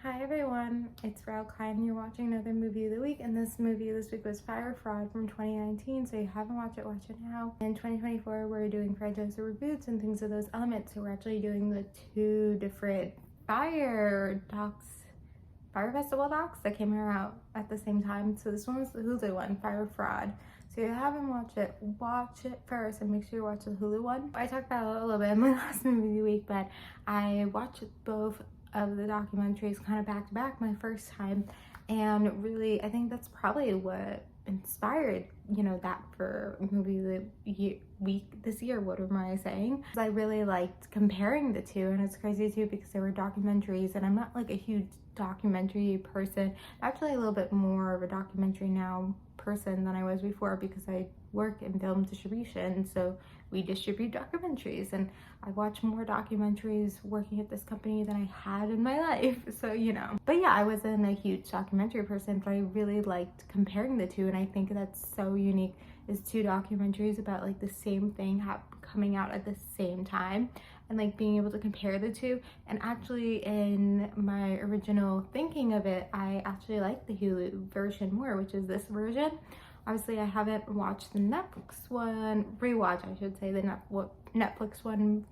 Hi everyone, it's Fyre and you're watching another movie of the week, and this movie this week was Fyre from 2019, so if you haven't watched it, watch it now. In 2024, we're doing franchise reboots and things of those elements, so we're actually doing the two different Fyre Festival docs that came out at the same time. So this one was the Hulu one, Fyre Fraud. So if you haven't watched it, watch it first and make sure you watch the Hulu one. I talked about it a little bit in my last movie of the week, but I watched both of the documentaries kind of back to back my first time, and really I think that's probably what inspired that for movie of the week this year. What am I saying? I really liked comparing the two, and it's crazy too because they were documentaries and I'm not like a huge documentary person. Actually a little bit more of a documentary now person than I was before because I work in film distribution, so we distribute documentaries, and I watch more documentaries working at this company than I had in my life, so but yeah, I wasn't a huge documentary person, but I really liked comparing the two, and I think that's so unique is two documentaries about like the same thing coming out at the same time, and like being able to compare the two. And actually in my original thinking of it, I actually like the Hulu version more, which is this version. Obviously I haven't watched the Netflix one, rewatch I should say, the Netflix one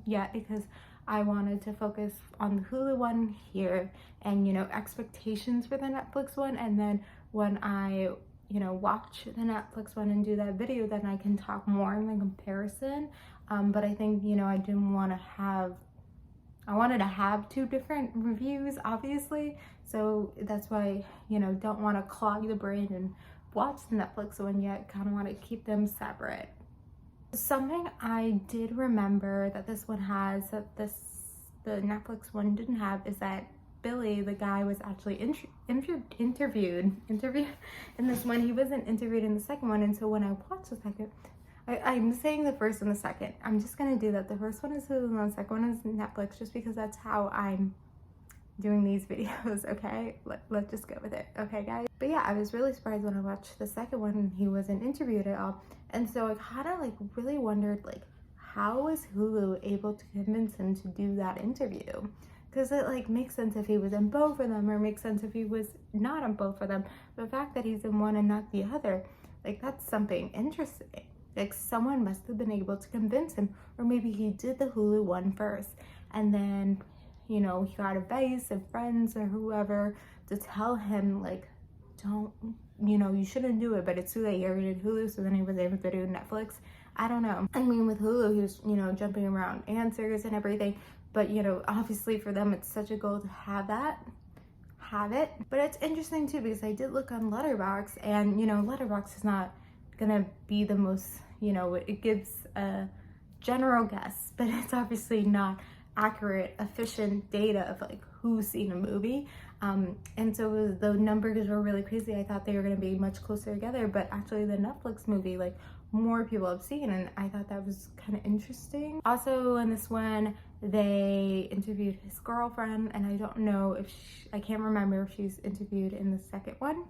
yet, because I wanted to focus on the Hulu one here and expectations for the Netflix one, and then when I watch the Netflix one and do that video, then I can talk more in the comparison. But I think I didn't want to have, I wanted to have two different reviews obviously, so that's why don't want to clog the brain and watch the Netflix one yet, kind of want to keep them separate. Something I did remember that this one has that the Netflix one didn't have is that Billy, the guy, was actually interviewed in this one. He wasn't interviewed in the second one, and so when I watched the second, I'm saying the first and the second. I'm just gonna do that. The first one is Hulu and the second one is Netflix, just because that's how I'm doing these videos, okay? Let's just go with it, okay guys? But yeah, I was really surprised when I watched the second one and he wasn't interviewed at all, and so I kind of like really wondered like how was Hulu able to convince him to do that interview, because it like makes sense if he was in both of them, or makes sense if he was not in both of them. The fact that he's in one and not the other, like that's something interesting. Like someone must have been able to convince him, or maybe he did the Hulu one first and then he got advice of friends or whoever to tell him like, don't, you shouldn't do it, but it's too late, he already did Hulu, so then he was able to do Netflix. I don't know. I mean, with Hulu, he was, jumping around answers and everything, but obviously for them, it's such a goal to have it. But it's interesting too, because I did look on Letterboxd, and Letterboxd is not gonna be the most, it gives a general guess, but it's obviously not accurate, efficient data of like who's seen a movie, and so the numbers were really crazy. I thought they were going to be much closer together, but actually the Netflix movie, like, more people have seen, and I thought that was kind of interesting. Also in this one, they interviewed his girlfriend, and I don't know if I can't remember if she's interviewed in the second one.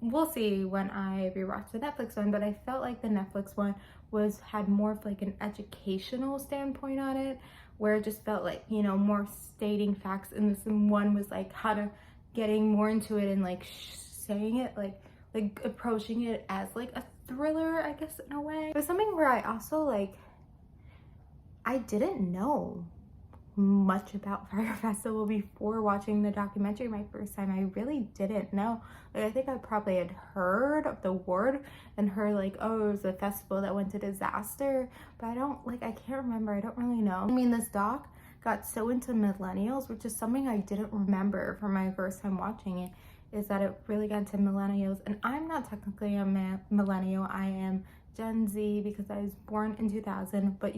We'll see when I rewatch the Netflix one, but I felt like the Netflix one had more of like an educational standpoint on it, where it just felt like more stating facts, and this one was like kind of getting more into it and like saying it like approaching it as like a thriller, I guess, in a way. It was something where I also like, I didn't know much about Fyre Festival before watching the documentary my first time. I really didn't know. Like, I think I probably had heard of the word and heard like, oh, it was a festival that went to disaster, but I can't remember. I don't really know. I mean, this doc got so into millennials, which is something I didn't remember from my first time watching it, is that it really got into millennials. And I'm not technically a millennial. I am Gen Z because I was born in 2000, but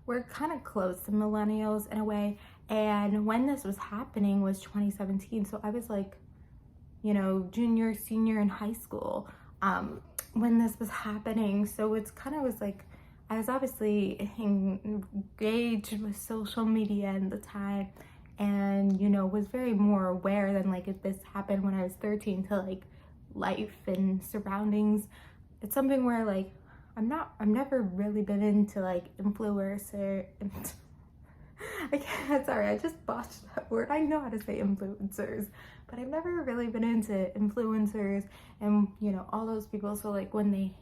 we're kind of close to millennials in a way. And when this was happening was 2017, so I was like junior, senior in high school when this was happening. So it's kind of was like, I was obviously engaged with social media at the time, and was very more aware than like if this happened when I was 13 to like life and surroundings. It's something where like I've never really been into like influencer I can't, sorry, I just botched that word. I know how to say influencers, but I've never really been into influencers and, you know, all those people. So like when they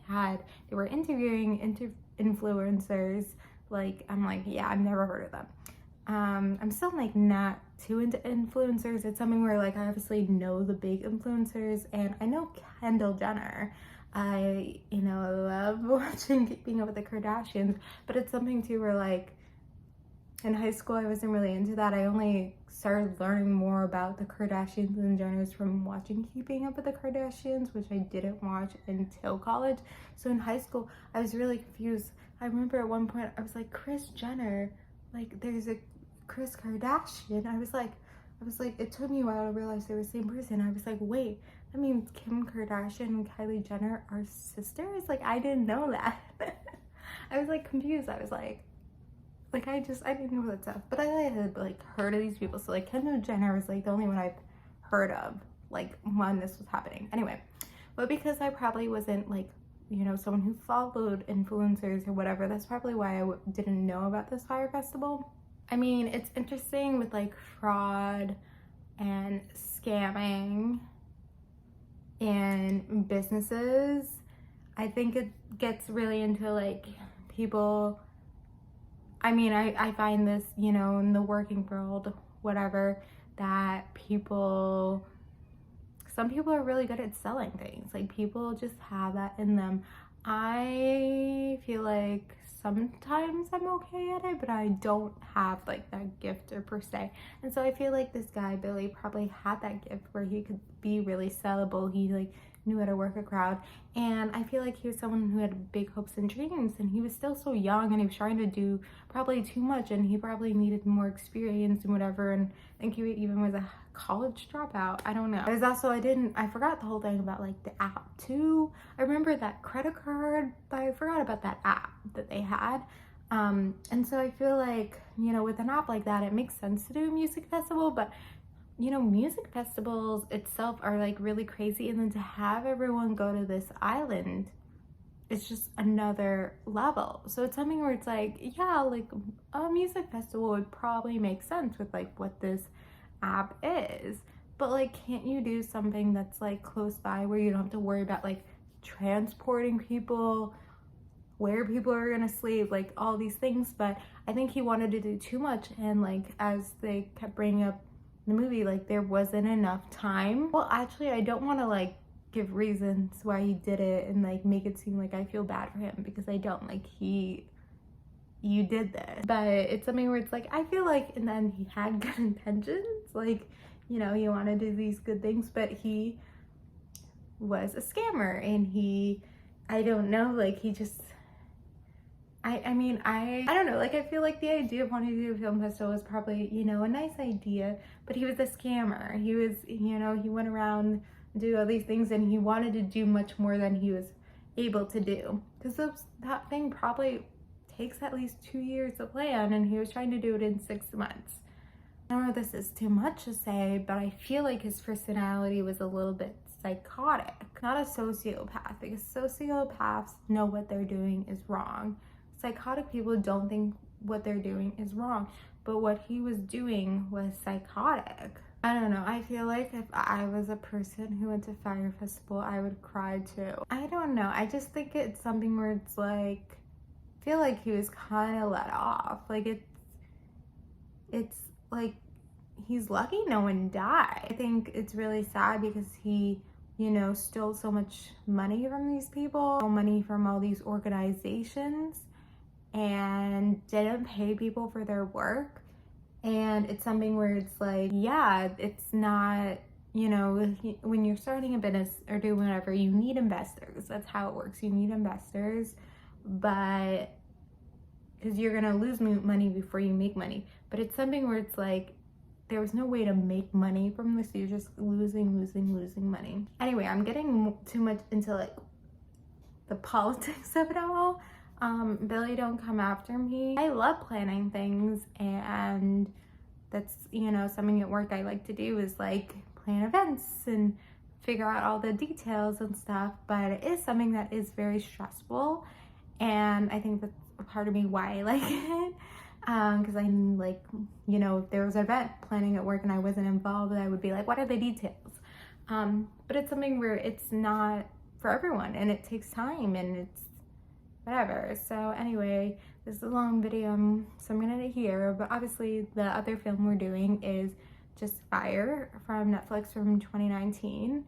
were interviewing influencers, like, I'm like, yeah, I've never heard of them. I'm still like not too into influencers. It's something where like I obviously know the big influencers, and I know Kendall Jenner. I, you know, love watching Keeping Up with the Kardashians, but it's something too where like in high school I wasn't really into that. I only started learning more about the Kardashians and Jenners from watching Keeping Up with the Kardashians, which I didn't watch until college. So in high school I was really confused. I remember at one point I was like, Kris Jenner, like there's a Kris Kardashian. I was like, it took me a while to realize they were the same person. I was like, wait, that means Kim Kardashian and Kylie Jenner are sisters? Like, I didn't know that. I was like confused. I was like I didn't know that stuff. But I had like heard of these people. So like Kendall Jenner was like the only one I've heard of, like when this was happening. Anyway, but because I probably wasn't like, you know, someone who followed influencers or whatever, that's probably why I didn't know about this Fyre festival. I mean, it's interesting with like fraud and scamming in businesses. I think it gets really into like people. I mean, I find this, you know, in the working world, whatever, that some people are really good at selling things. Like people just have that in them. I feel like sometimes I'm okay at it, but I don't have like that gift or per se. And so I feel like this guy, Billy, probably had that gift where he could be really sellable. He like knew how to work a crowd. And I feel like he was someone who had big hopes and dreams, and he was still so young, and he was trying to do probably too much, and he probably needed more experience and whatever. And I think he even was a college dropout. I don't know. There's also, I forgot the whole thing about like the app too. I remember that credit card, but I forgot about that app that they had. And so I feel like, you know, with an app like that, it makes sense to do a music festival, but you know, music festivals itself are like really crazy, and then to have everyone go to this island, it's just another level. So it's something where it's like, yeah, like a music festival would probably make sense with like what this app is, but like, can't you do something that's like close by where you don't have to worry about like transporting people, where people are gonna sleep, like all these things? But I think he wanted to do too much, and like as they kept bringing up the movie, like there wasn't enough time. Well, actually, I don't want to like give reasons why he did it and like make it seem like I feel bad for him, because I don't. Like you did this, but it's something where it's like I feel like in the end he had good intentions, like, you know, he wanted to do these good things, but he was a scammer, and I don't know, like he just I mean, I don't know, like I feel like the idea of wanting to do a film festival was probably, you know, a nice idea, but he was a scammer. He was, you know, he went around and do all these things, and he wanted to do much more than he was able to do, because that thing probably takes at least 2 years to plan, and he was trying to do it in 6 months. I don't know if this is too much to say, but I feel like his personality was a little bit psychotic, not a sociopath, because sociopaths know what they're doing is wrong. Psychotic people don't think what they're doing is wrong, but what he was doing was psychotic. I don't know, I feel like if I was a person who went to Fyre Festival, I would cry too. I don't know, I just think it's something where it's like, I feel like he was kind of let off. Like it's like he's lucky no one died. I think it's really sad because he, you know, stole so much money from these people, money from all these organizations, and didn't pay people for their work. And it's something where it's like, yeah, it's not, you know, when you're starting a business or doing whatever, you need investors. That's how it works. You need investors, but because you're gonna lose money before you make money. But it's something where it's like, there was no way to make money from this. You're just losing money. Anyway, I'm getting too much into like the politics of it all. Billy, don't come after me. I love planning things, and that's, you know, something at work I like to do is like plan events and figure out all the details and stuff, but it is something that is very stressful, and I think that's a part of me why I like it. because I'm like, you know, if there was an event planning at work and I wasn't involved, I would be like, what are the details? But it's something where it's not for everyone and it takes time and it's whatever. So anyway, this is a long video, so I'm gonna end it here, but obviously the other film we're doing is just Fyre from Netflix from 2019,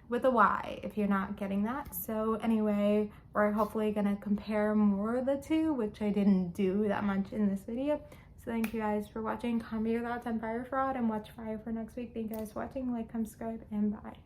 with a Y if you're not getting that. So anyway, we're hopefully gonna compare more of the two, which I didn't do that much in this video. So thank you guys for watching. Comment your thoughts on Fyre Fraud and watch Fyre for next week. Thank you guys for watching. Like, comment, subscribe, and bye.